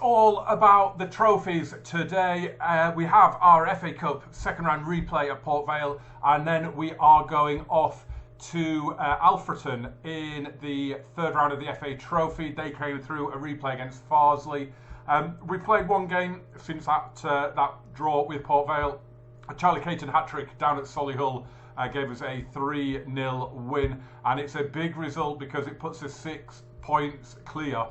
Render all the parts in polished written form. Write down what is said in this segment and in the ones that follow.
all about the trophies today. We have our FA Cup second round replay at Port Vale, and then we are going off to Alfreton in the third round of the FA Trophy. They came through a replay against Farsley. We played one game since that draw with Port Vale. A Charlie Caton hat-trick down at Solihull gave us a 3-0 win, and it's a big result because it puts us 6 points clear,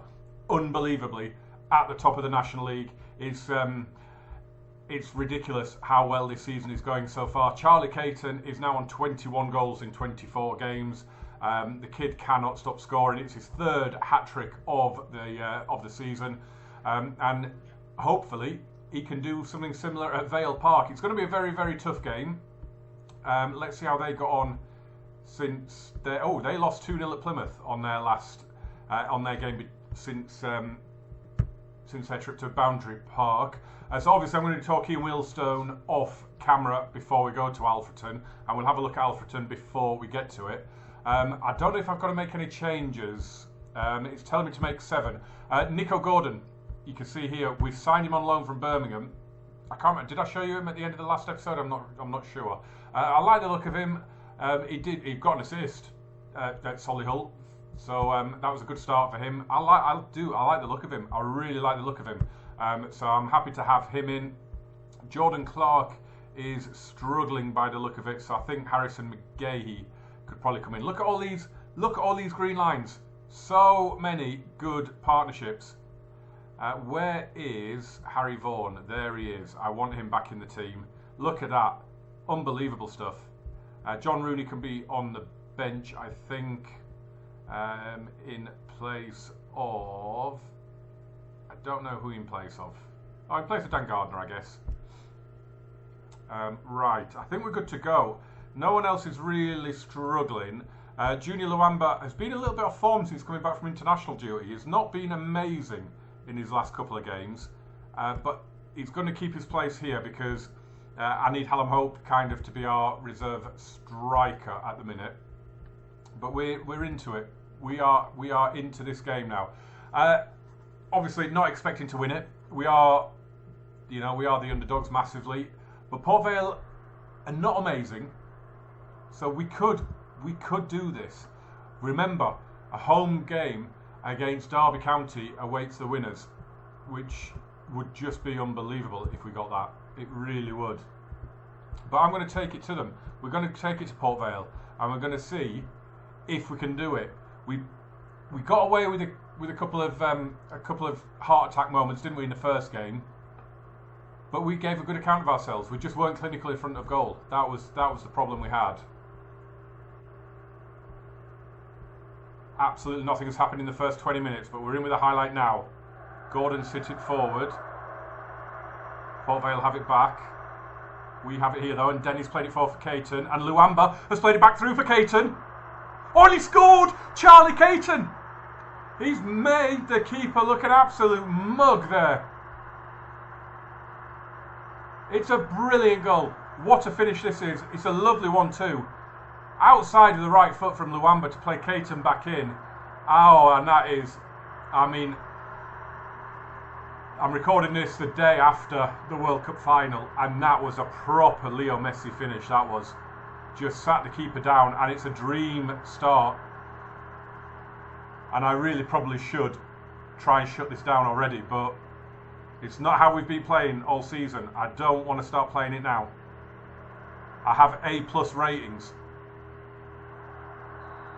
unbelievably, at the top of the National League. It's ridiculous how well this season is going so far. Charlie Caton is now on 21 goals in 24 games. The kid cannot stop scoring. It's his third hat-trick of the season, and hopefully he can do something similar at Vale Park. It's going to be a very, very tough game. Let's see how they got on since they lost 2-0 at Plymouth on their last on their game since their trip to Boundary Park. So obviously I'm going to talk Ian Wheelstone off camera before we go to Alfreton, and we'll have a look at Alfreton before we get to it. I don't know if I've got to make any changes. It's telling me to make 7. Nico Gordon, you can see here, we've signed him on loan from Birmingham. I can't remember, did I show you him at the end of the last episode? I'm not sure. I like the look of him. He got an assist at Solihull. So that was a good start for him. I like the look of him. I really like the look of him. So I'm happy to have him in. Jordan Clark is struggling by the look of it. So I think Harrison McGahey could probably come in. Look at all these green lines. So many good partnerships. Where is Harry Vaughan? There he is. I want him back in the team. Look at that. Unbelievable stuff. John Rooney can be on the bench, I think. In place of, I don't know who in place of. Oh, in place of Dan Gardner, I guess. Right, I think we're good to go. No one else is really struggling. Junior Luamba has been a little bit off form since coming back from international duty. He's not been amazing in his last couple of games, but he's going to keep his place here because I need Hallam Hope kind of to be our reserve striker at the minute. But we're into it. We are into this game now. Obviously, not expecting to win it. We are the underdogs massively. But Port Vale are not amazing, so we could do this. Remember, a home game against Derby County awaits the winners, which would just be unbelievable if we got that. It really would. But I'm going to take it to them. We're going to take it to Port Vale, and we're going to see if we can do it. We got away with a couple of heart attack moments, didn't we, in the first game? But we gave a good account of ourselves. We just weren't clinical in front of goal. That was the problem we had. Absolutely nothing has happened in the first 20 minutes, but we're in with a highlight now. Gordon's hit it forward. Port Vale have it back. We have it here though, and Denny's played it forward for Caton, and Luamba has played it back through for Caton. Oh, and he scored! Charlie Caton! He's made the keeper look an absolute mug there. It's a brilliant goal. What a finish this is. It's a lovely one too. Outside of the right foot from Luamba to play Caton back in. Oh, and that is, I mean, I'm recording this the day after the World Cup final, and that was a proper Leo Messi finish, that was. Just sat the keeper down, and it's a dream start. And I really probably should try and shut this down already, but it's not how we've been playing all season. I don't want to start playing it now. I have A+ ratings.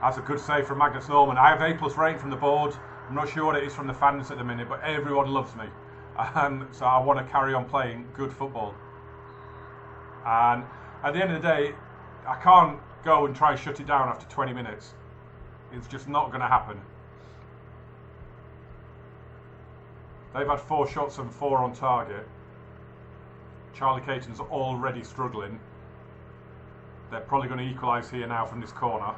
That's a good save from Magnus Norman. I have A+ rating from the board. I'm not sure what it is from the fans at the minute, but everyone loves me. So I want to carry on playing good football. And at the end of the day, I can't go and try and shut it down after 20 minutes. It's just not going to happen. They've had 4 shots and 4 on target. Charlie Caton's already struggling. They're probably going to equalise here now from this corner.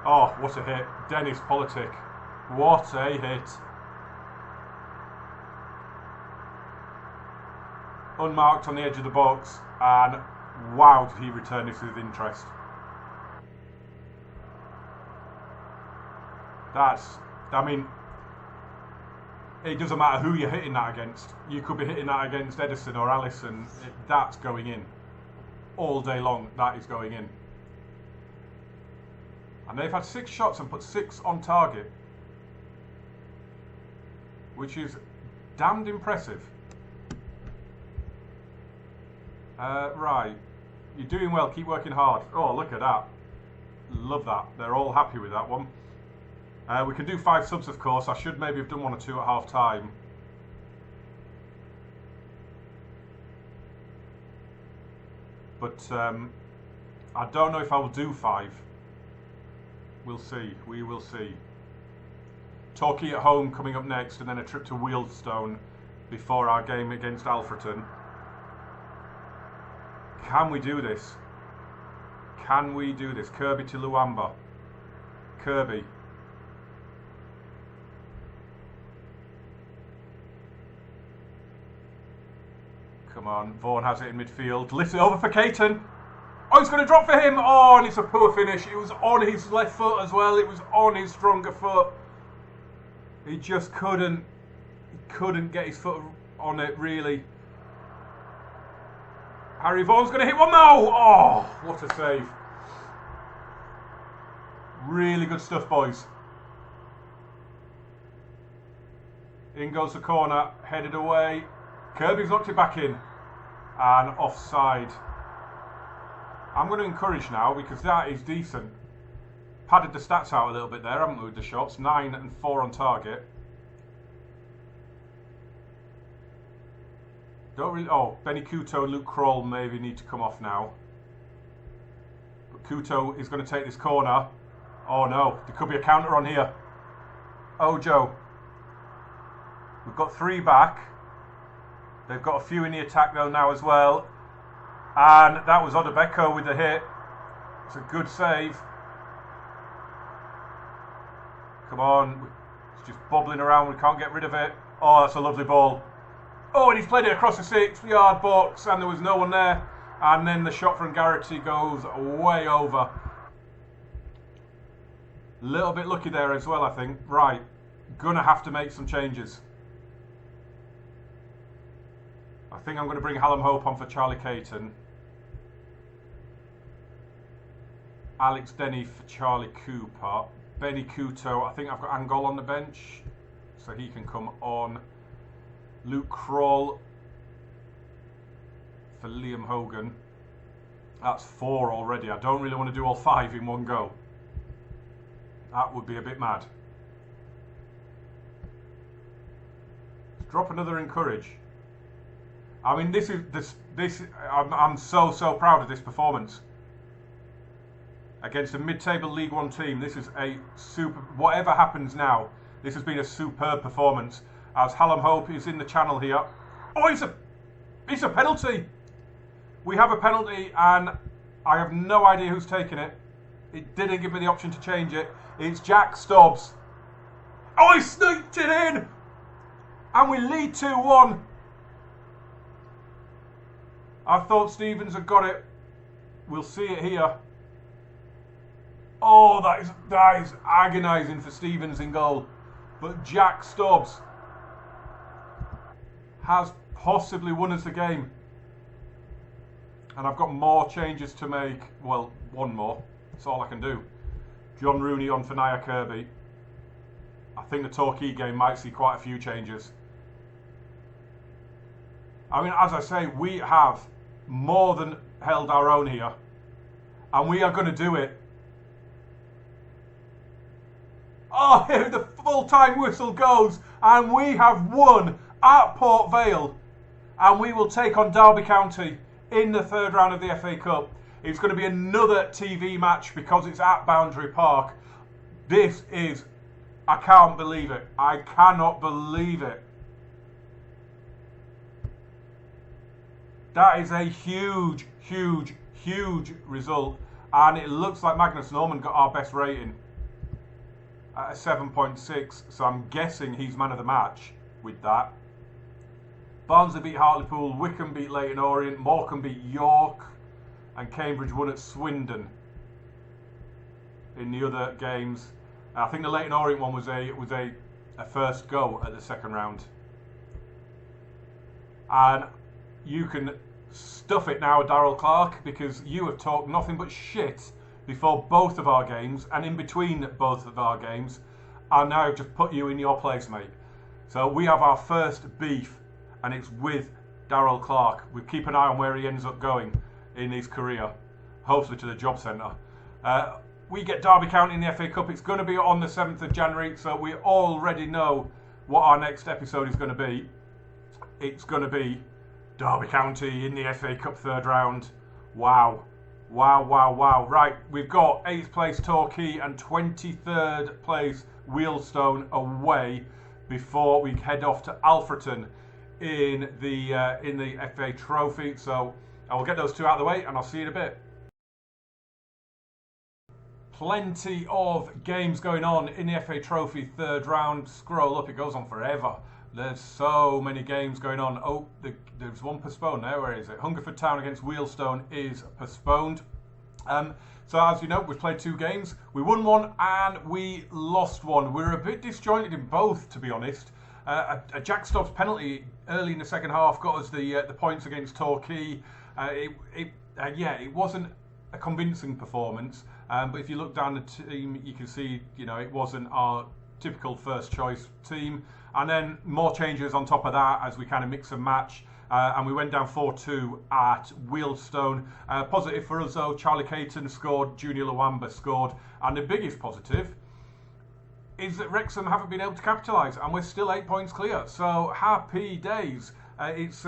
Oh, what a hit. Dennis Politic. What a hit. Unmarked on the edge of the box, and wow, did he return this with interest. I mean, it doesn't matter who you're hitting that against. You could be hitting that against Edison or Allison. That's going in. All day long, that is going in. And they've had 6 shots and put 6 on target, which is damned impressive. Right, you're doing well, keep working hard. Oh, look at that. Love that. They're all happy with that one. We can do 5 subs, of course. I should maybe have done 1 or 2 at half time. But I don't know if I will do 5. We'll see. We will see. Torquay at home coming up next, and then a trip to Wealdstone before our game against Alfreton. Can we do this? Can we do this? Kirby to Luamba. Kirby. Come on, Vaughan has it in midfield. Lifts it over for Caton. Oh, it's going to drop for him. Oh, and it's a poor finish. It was on his left foot as well. It was on his stronger foot. He just couldn't get his foot on it, really. Harry Vaughan's going to hit one now. Oh, what a save. Really good stuff, boys. In goes the corner, headed away. Kirby's knocked it back in. And offside. I'm going to encourage now, because that is decent. Padded the stats out a little bit there, haven't we, with the shots? 9 and 4 on target. Don't really... Oh, Benny Couto and Luke Kroll maybe need to come off now. But Couto is going to take this corner. Oh no, there could be a counter on here. Ojo. We've got 3 back. They've got a few in the attack though now as well. And that was Debacle with the hit. It's a good save. Come on. It's just bobbling around. We can't get rid of it. Oh, that's a lovely ball. Oh, and he's played it across the 6-yard box and there was no one there. And then the shot from Garrity goes way over. Little bit lucky there as well, I think. Right. Gonna have to make some changes. I think I'm going to bring Hallam Hope on for Charlie Caton. Alex Denny for Charlie Cooper. Benny Couto. I think I've got Angol on the bench, so he can come on. Luke Kroll for Liam Hogan. That's 4 already. I don't really want to do all 5 in one go. That would be a bit mad. Let's drop another encourage. I mean, I'm so proud of this performance against a mid-table League One team. This is a super. Whatever happens now, this has been a superb performance. As Hallam Hope is in the channel here. Oh, it's a penalty. We have a penalty, and I have no idea who's taking it. It didn't give me the option to change it. It's Jack Stubbs. Oh, he sneaked it in, and we lead 2-1. I thought Stevens had got it. We'll see it here. Oh, that is agonising for Stevens in goal. But Jack Stubbs has possibly won us the game. And I've got more changes to make. Well, 1 more. That's all I can do. John Rooney on for Nia Kirby. I think the Torquay game might see quite a few changes. I mean, as I say, we have more than held our own here, and we are going to do it. Oh, here the full-time whistle goes, and we have won at Port Vale, and we will take on Derby County in the 3rd round of the FA Cup. It's going to be another TV match because it's at Boundary Park. This is, I can't believe it. I cannot believe it. That is a huge result, and it looks like Magnus Norman got our best rating at a 7.6, so I'm guessing he's man of the match with that. Barnsley beat Hartlepool, Wycombe beat Leyton Orient, Morecambe beat York, and Cambridge won at Swindon in the other games. I think the Leyton Orient one was a a first go at the second round. And you can stuff it now, Darryl Clark, because you have talked nothing but shit before both of our games, and in between both of our games, and now I've just put you in your place, mate. So we have our first beef, and it's with Darryl Clark. We keep an eye on where he ends up going in his career, hopefully to the job centre. We get Derby County in the FA Cup. It's going to be on the 7th of January, so we already know what our next episode is going to be. It's going to be Derby County in the FA Cup third round. Wow. Wow, wow, wow. Right, we've got 8th place Torquay and 23rd place Wealdstone away before we head off to Alfreton in the FA Trophy. So I will get those two out of the way and I'll see you in a bit. Plenty of games going on in the FA Trophy third round. Scroll up, it goes on forever. There's so many games going on. Oh, there's one postponed there. Where is it? Hungerford Town against Wealdstone is postponed. So as you know, we've played 2 games. We won one and we lost one. We're a bit disjointed in both, to be honest. A Jack Stobbs penalty early in the second half got us the points against Torquay. It wasn't a convincing performance. But if you look down the team, you can see, it wasn't our typical first choice team. And then more changes on top of that as we kind of mix and match. And we went down 4-2 at Wealdstone. Positive for us though, Charlie Caton scored, Junior Luamba scored. And the biggest positive is that Wrexham haven't been able to capitalise and we're still 8 points clear. So happy days. It's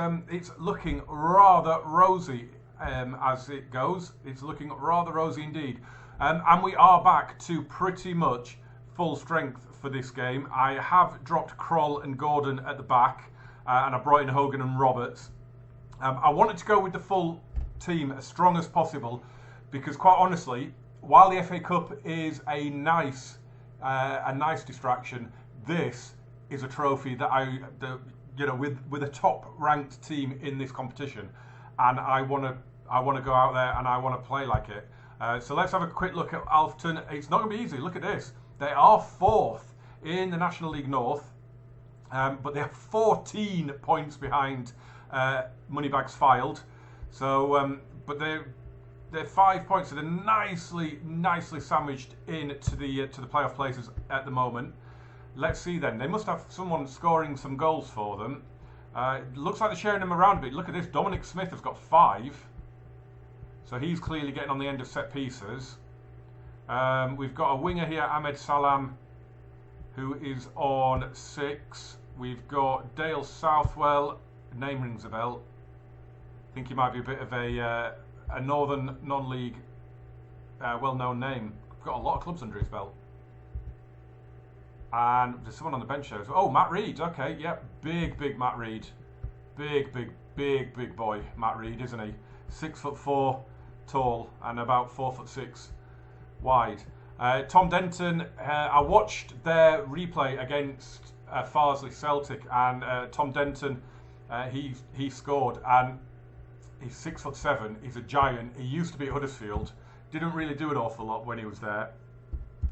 looking rather rosy as it goes. It's looking rather rosy indeed. And we are back to pretty much full strength for this game. I have dropped Kroll and Gordon at the back, and I brought in Hogan and Roberts. I wanted to go with the full team as strong as possible because, quite honestly, while the FA Cup is a nice distraction, this is a trophy that with a top-ranked team in this competition, and I want to go out there and I want to play like it. So let's have a quick look at Alfreton. It's not going to be easy. Look at this. They are 4th in the National League North, but they have 14 points behind Moneybags Filed. So, but they're 5 points. So they're nicely sandwiched into the playoff places at the moment. Let's see then. They must have someone scoring some goals for them. Looks like they're sharing them around a bit. Look at this. Dominic Smith has got 5. So he's clearly getting on the end of set pieces. We've got a winger here, Ahmed Salam, who is on 6. We've got Dale Southwell. Name rings a bell. I think he might be a bit of a northern non-league well-known name. Got a lot of clubs under his belt. And there's someone on the bench there. Oh, Matt Reed. Okay, yep. Big Matt Reed. Big boy, Matt Reed, isn't he? 6'4" tall and about 4'6" wide. Tom Denton, I watched their replay against Farsley Celtic, and Tom Denton, he scored, and he's 6'7". He's a giant. He used to be at Huddersfield. Didn't really do an awful lot when he was there,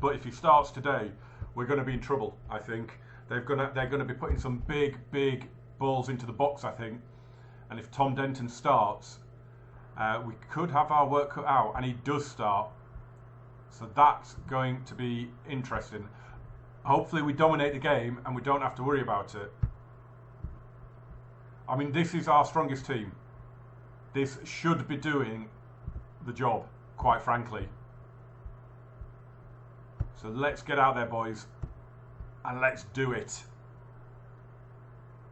but if he starts today, we're going to be in trouble. I think they're going to be putting some big balls into the box. I think, and if Tom Denton starts, we could have our work cut out, and he does start. So that's going to be interesting. Hopefully we dominate the game and we don't have to worry about it. I mean, this is our strongest team. This should be doing the job, quite frankly. So let's get out there, boys, and let's do it.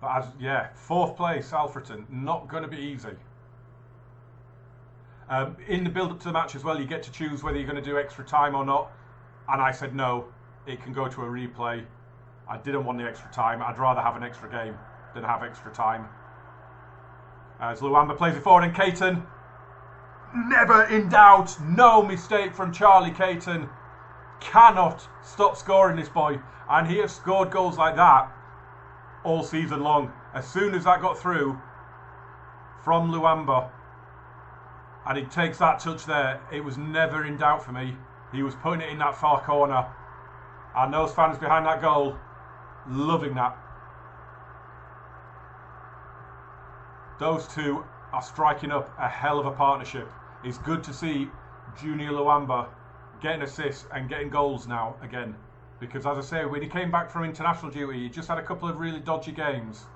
But 4th place, Alfreton, not going to be easy. In the build-up to the match as well, you get to choose whether you're going to do extra time or not. And I said no, it can go to a replay. I didn't want the extra time. I'd rather have an extra game than have extra time. As Luamba plays it forward, and Caton, never in doubt, no mistake from Charlie Caton. Cannot stop scoring, this boy. And he has scored goals like that all season long. As soon as that got through from Luamba, and he takes that touch there, it was never in doubt for me. He was putting it in that far corner. And those fans behind that goal, Loving that. Those two are striking up a hell of a partnership. It's good to see Junior Luamba getting assists and getting goals now again. Because as I say, when he came back from international duty, he just had a couple of really dodgy games.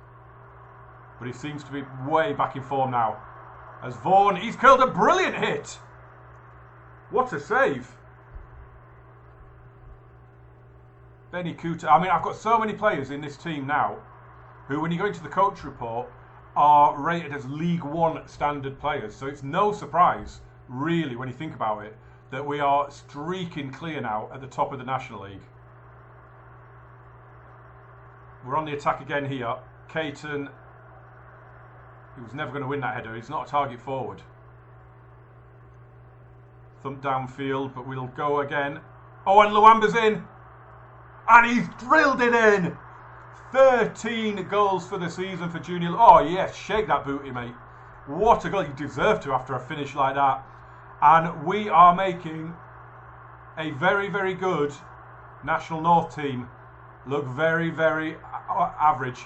But he seems to be way back in form now. As Vaughan, he's curled a brilliant hit. What a save. Benny Cooter. I mean, I've got so many players in this team now who, when you go into the coach report, are rated as League One standard players. So it's no surprise, really, when you think about it, that we are streaking clear now at the top of the National League. We're on the attack again here. Caton, he was never going to win that header. He's not a target forward. Thump downfield, but we'll go again. Oh, and Luamba's in. And he's drilled it in. 13 goals for the season for Junior. Oh, yes, shake that booty, mate. What a goal. You deserve to after a finish like that. And we are making a very, very good National North team look very, very average.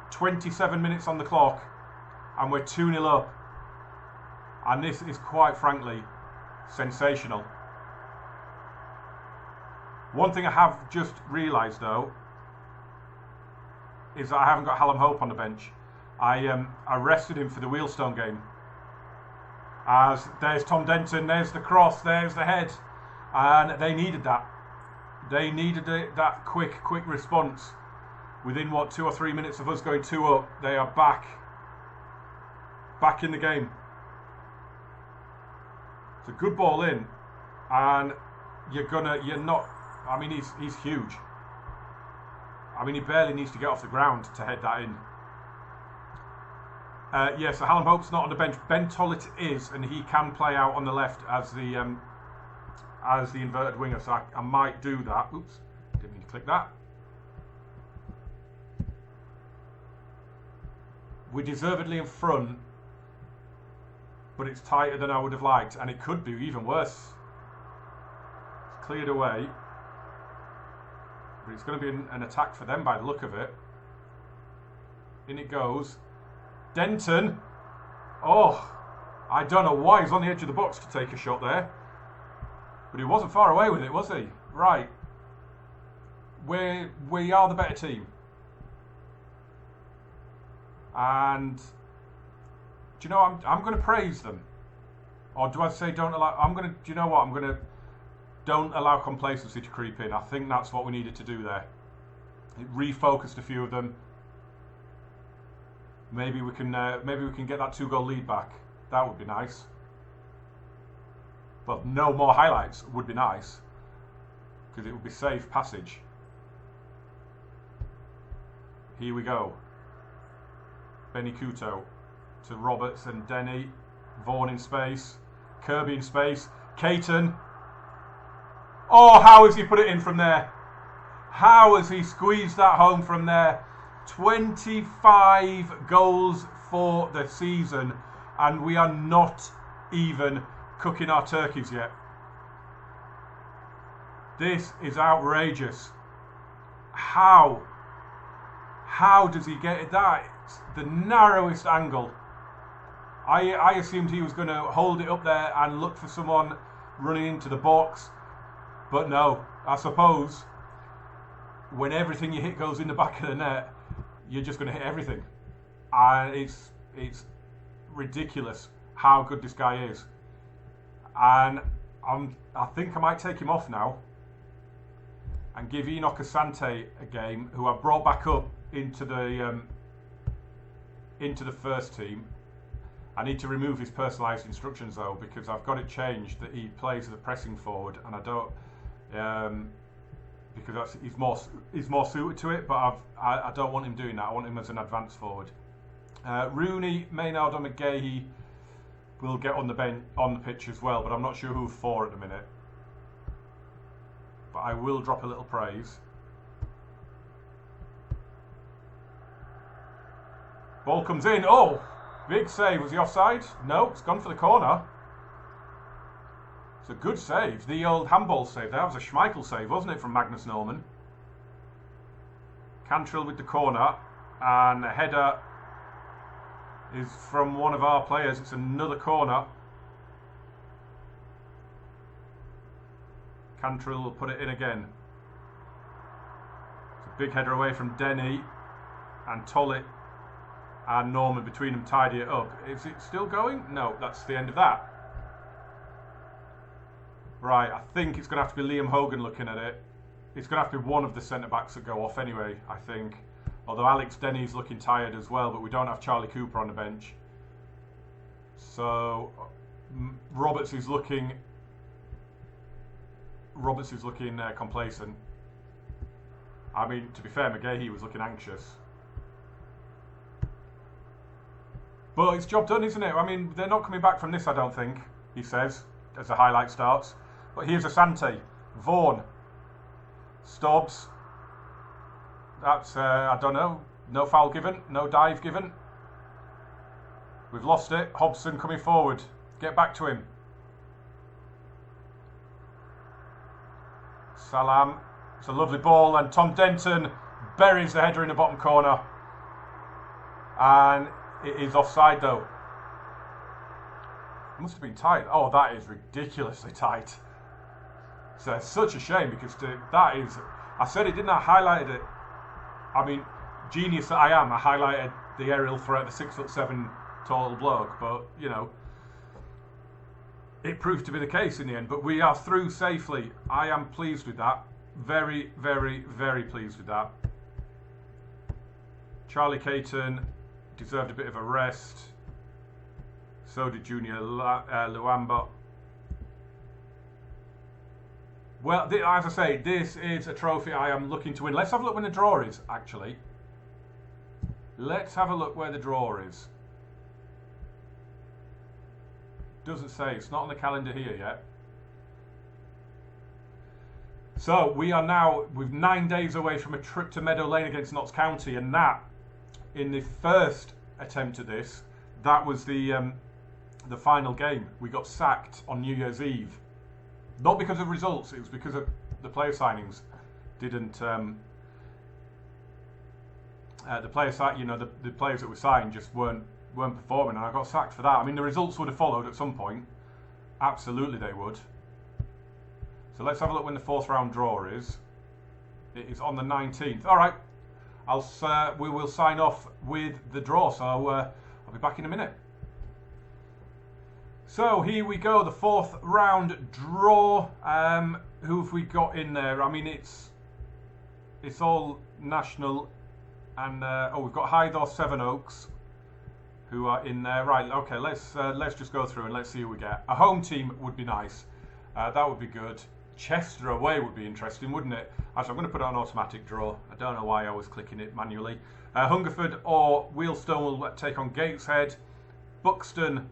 27 minutes on the clock, and we're 2-0 up. And this is quite frankly sensational. One thing I have just realised though is that I haven't got Hallam Hope on the bench. I rested him for the Wheelstone game. As there's Tom Denton, there's the cross, there's the head, and they needed that. They needed that quick response. Within what, 2 or 3 minutes of us going 2 up, they are back in the game. It's a good ball in, and you're not. I mean, he's huge. I mean, he barely needs to get off the ground to head that in. Yeah, so Hallam Hope's not on the bench. Ben Tollett is, and he can play out on the left as the inverted winger. So I might do that. Oops, didn't mean to click that. We're deservedly in front, but it's tighter than I would have liked, and it could be even worse. It's cleared away. But it's going to be an attack for them by the look of it. In it goes. Denton. Oh, I don't know why he's on the edge of the box to take a shot there. But he wasn't far away with it, was he? Right. We are the better team. And do you know, I'm going to praise them. Or do I say don't allow? Do you know what? I'm going to don't allow complacency to creep in. I think that's what we needed to do there. It refocused a few of them. Maybe we can get that 2-goal lead back. That would be nice. Well, no more highlights would be nice, because it would be safe passage. Here we go. Benny Couto to Roberts and Denny. Vaughan in space. Kirby in space. Caton. Oh, how has he put it in from there? How has he squeezed that home from there? 25 goals for the season, and we are not even cooking our turkeys yet. This is outrageous. How does he get it? That it's the narrowest angle. I assumed he was going to hold it up there and look for someone running into the box, but no. I suppose when everything you hit goes in the back of the net, you're just going to hit everything. And it's ridiculous how good this guy is. And I think I might take him off now and give Enoch Asante a game, who I brought back up into the first team. I need to remove his personalised instructions though, because I've got it changed that he plays as a pressing forward, and I don't because he's more suited to it. But I don't want him doing that. I want him as an advanced forward. Rooney, Maynard, and McGahey will get on the pitch as well, but I'm not sure who for at the minute. But I will drop a little praise. Ball comes in. Oh, big save. Was he offside? No, it's gone for the corner. It's a good save. The old handball save. That was a Schmeichel save, wasn't it, from Magnus Norman? Cantrill with the corner, and a header is from one of our players. It's another corner. Cantrill will put it in again. It's a big header away from Denny, and Tollett and Norman between them tidy it up. Is it still going? No, that's the end of that. Right, I think it's going to have to be Liam Hogan looking at it. It's going to have to be one of the centre-backs that go off anyway, I think. Although Alex Denny's looking tired as well, but we don't have Charlie Cooper on the bench. So Roberts is looking complacent. I mean, to be fair, McGahey was looking anxious. But it's job done, isn't it? I mean, they're not coming back from this, I don't think, he says, as the highlight starts. But here's Asante, Vaughan, Stobbs. That's, I don't know, no foul given, no dive given. We've lost it. Hobson coming forward. Get back to him. Salam. It's a lovely ball, and Tom Denton buries the header in the bottom corner. And it is offside, though. It must have been tight. Oh, that is ridiculously tight. It's such a shame, because that is... I said it, didn't I? Highlighted it. I mean, genius that I am, I highlighted the aerial threat, the 6'7" tall bloke, but, you know, it proved to be the case in the end. But we are through safely. I am pleased with that. Very, very, very pleased with that. Charlie Caton deserved a bit of a rest. So did Junior Luamba. Well, as I say, this is a trophy I am looking to win. Let's have a look when the draw is, actually. Let's have a look where the draw is. Doesn't say. It's not on the calendar here yet. So, we are now, we're 9 days away from a trip to Meadow Lane against Notts County, and that, in the first attempt at this, that was the final game. We got sacked on New Year's Eve. Not because of results, it was because of the player signings didn't. The players that were signed just weren't performing, and I got sacked for that. I mean, the results would have followed at some point. Absolutely, they would. So let's have a look when the fourth round draw is. It is on the 19th. All right, we will sign off with the draw. So I'll be back in a minute. So here we go, the fourth round draw. Who have we got in there? I mean, it's all national, and we've got Hythe Sevenoaks, who are in there. Right, okay, let's just go through and let's see who we get. A home team would be nice. That would be good. Chester away would be interesting, wouldn't it? Actually, I'm going to put it on automatic draw. I don't know why I was clicking it manually. Hungerford or Wheelstone will take on Gateshead. Buxton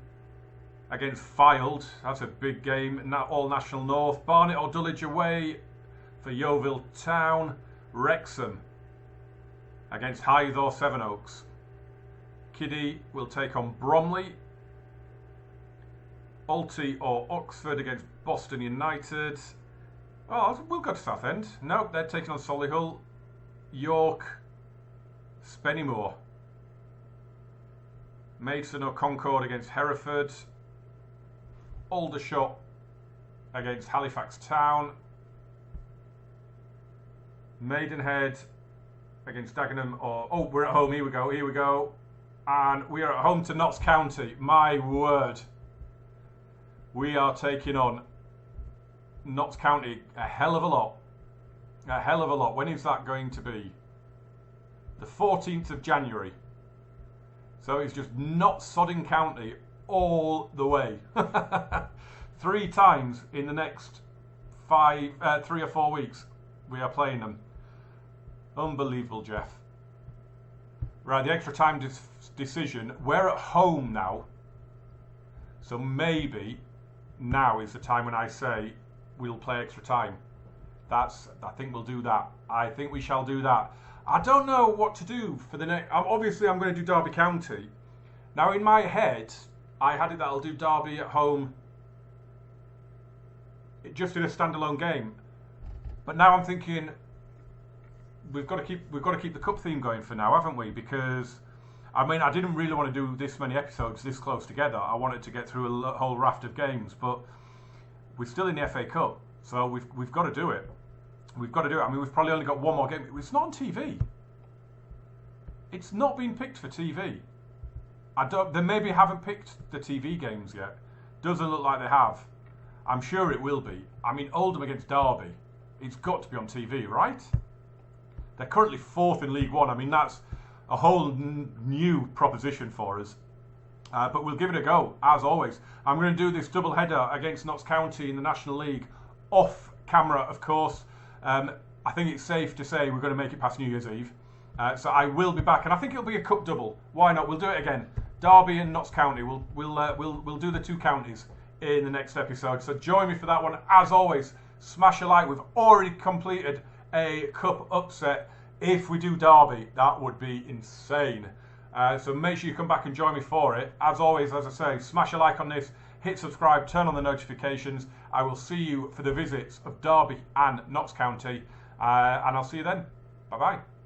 against Fylde, that's a big game. All National North. Barnet or Dulwich away for Yeovil Town. Wrexham against Hythe or Sevenoaks. Kiddie will take on Bromley. Alty or Oxford against Boston United. Oh, we'll go to Southend. No, they're taking on Solihull. York, Spennymoor. Maidstone or Concord against Hereford. Aldershot against Halifax Town. Maidenhead against Dagenham we're at home. Here we go. And we are at home to Notts County. My word. We are taking on Notts County a hell of a lot. A hell of a lot. When is that going to be? The 14th of January. So it's just not sodding County all the way. 3 times in the next 3 or 4 weeks we are playing them. Unbelievable, Jeff. Right, the extra time decision. We're at home now. So maybe now is the time when I say we'll play extra time. I think we'll do that. I think we shall do that. I don't know what to do for the next... Obviously, I'm going to do Derby County. Now, in my head, I had it that I'll do Derby at home just in a standalone game. But now I'm thinking we've got to keep the cup theme going for now, haven't we? Because I mean, I didn't really want to do this many episodes this close together. I wanted to get through a whole raft of games, but we're still in the FA Cup, so we've got to do it. We've got to do it. I mean, we've probably only got one more game. It's not on TV. It's not been picked for TV. They maybe haven't picked the TV games yet. Doesn't look like they have. I'm sure it will be. I mean, Oldham against Derby. It's got to be on TV, right? They're currently 4th in League One. I mean, that's a whole new proposition for us. But we'll give it a go, as always. I'm going to do this double header against Notts County in the National League off camera, of course. I think it's safe to say we're going to make it past New Year's Eve. So I will be back, and I think it'll be a cup double. Why not? We'll do it again. Derby and Notts County. We'll do the two counties in the next episode. So join me for that one. As always, smash a like. We've already completed a cup upset. If we do Derby, that would be insane. So make sure you come back and join me for it. As always, as I say, smash a like on this, hit subscribe, turn on the notifications. I will see you for the visits of Derby and Notts County, and I'll see you then. Bye-bye.